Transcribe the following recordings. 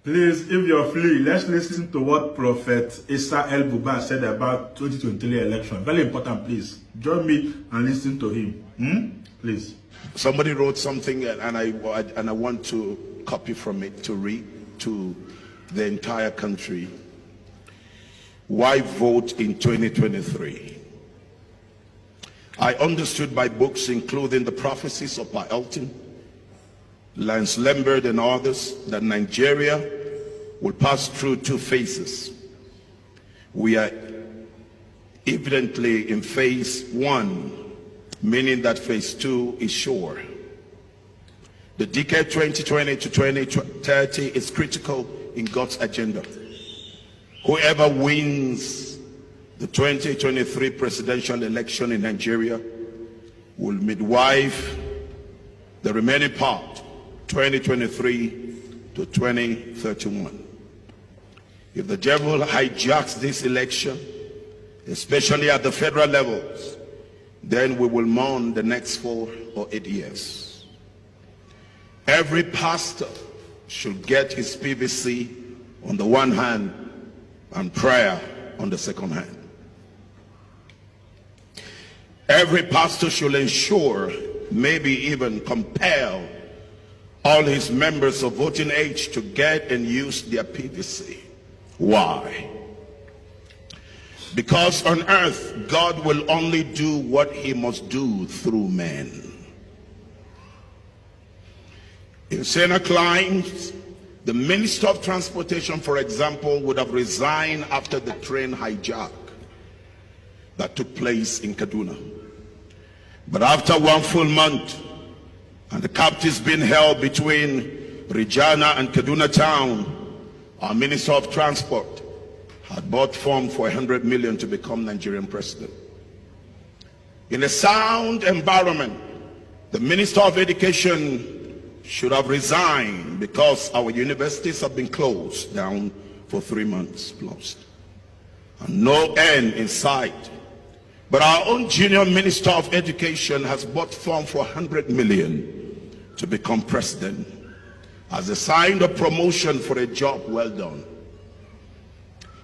Please, if you're free, let's listen to what Prophet Issa El Buba said about 2023 election. Very important, please. Join me and listen to him. Please. Somebody wrote something and I want to copy from it to read to the entire country. Why vote in 2023? I understood by books including the prophecies of by Elton, Lance Lambert and others that Nigeria will pass through two phases. We are evidently in phase one, meaning that phase two is sure. The decade 2020 to 2030 is critical in God's agenda. Whoever wins the 2023 presidential election in Nigeria will midwife the remaining part, 2023 to 2031. If the devil hijacks this election, especially at the federal levels, then we will mourn the next 4 or 8 years. Every pastor should get his PVC on the one hand and prayer on the second hand. Every pastor should ensure, maybe even compel, all his members of voting age to get and use their PVC. Why? Because on earth, God will only do what he must do through men. In Sena Klein, the Minister of Transportation, for example, would have resigned after the train hijack that took place in Kaduna. But after 1 full month, and the captives being held between Regina and Kaduna town, our Minister of Transport had bought form for 100 million to become Nigerian president. In a sound environment, the Minister of Education should have resigned because our universities have been closed down for 3 months plus. And no end in sight. But our own junior Minister of Education has bought form for 100 million to become president as a sign of promotion for a job well done.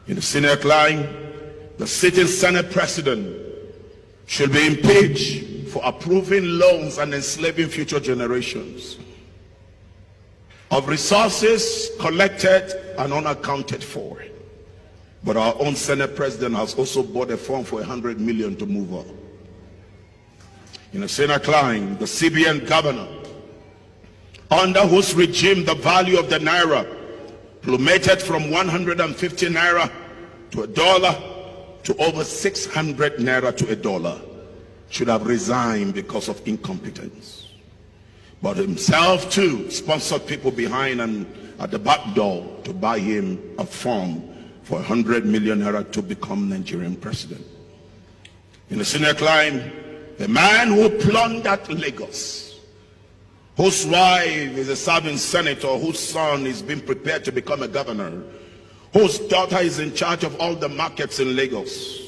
In the Senate line, the sitting Senate president should be impeached for approving loans and enslaving future generations of resources collected and unaccounted for. But our own Senate president has also bought a form for 100 million to move on. In the Senate line, the CBN governor, under whose regime the value of the naira plummeted from 150 naira to $1 to over 600 naira to $1, should have resigned because of incompetence. But himself too sponsored people behind and at the back door to buy him a form for 100 million naira to become Nigerian president. In the Senate line, a man who plundered Lagos, whose wife is a serving senator, whose son is being prepared to become a governor, whose daughter is in charge of all the markets in Lagos,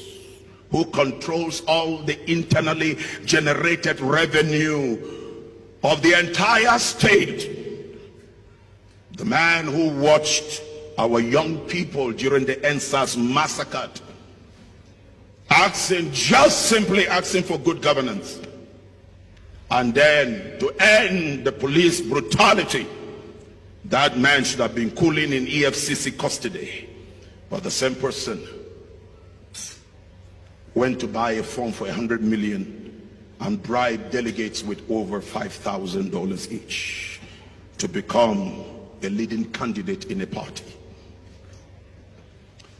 who controls all the internally generated revenue of the entire state, the man who watched our young people during the NSAS massacre, simply asking for good governance, and then to end the police brutality, that man should have been cooling in EFCC custody. But the same person went to buy a form for 100 million and bribed delegates with over $5,000 each to become a leading candidate in a party.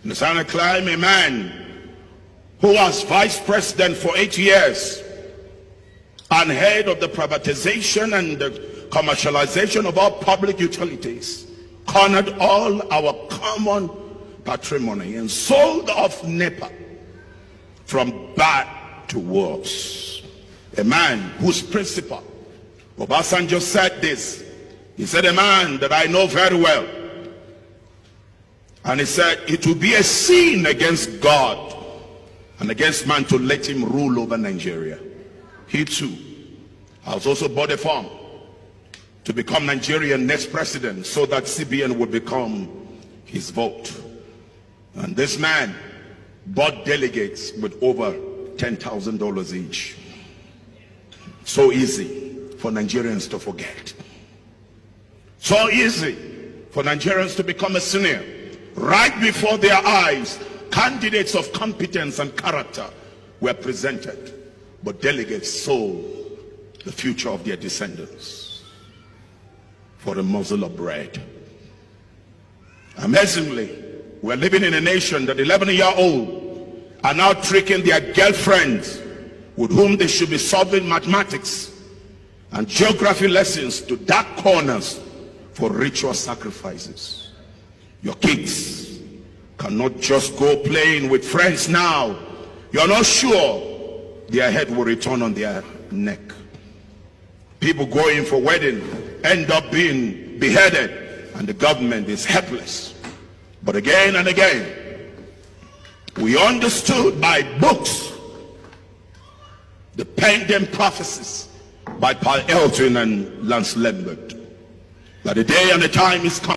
In the Senate climb, a man who was vice president for 8 years and head of the privatization and the commercialization of all public utilities, cornered all our common patrimony and sold off NEPA from bad to worse. A man whose principal, Obasanjo, said this. He said, a man that I know very well. And he said, it will be a sin against God and against man to let him rule over Nigeria. He too has also bought a farm to become Nigerian next president so that CBN would become his vote. And this man bought delegates with over $10,000 each. So easy for Nigerians to forget. So easy for Nigerians to become a senior. Right before their eyes, candidates of competence and character were presented, but delegates sold the future of their descendants for a morsel of bread. Amazingly, we're living in a nation that 11-year-olds are now tricking their girlfriends with whom they should be solving mathematics and geography lessons to dark corners for ritual sacrifices. Your kids cannot just go playing with friends now. You're not sure their head will return on their neck. People going for wedding end up being beheaded, and the government is helpless. But again and again, we understood by books the pending prophecies by Paul Elton and Lance Lambert that the day and the time is coming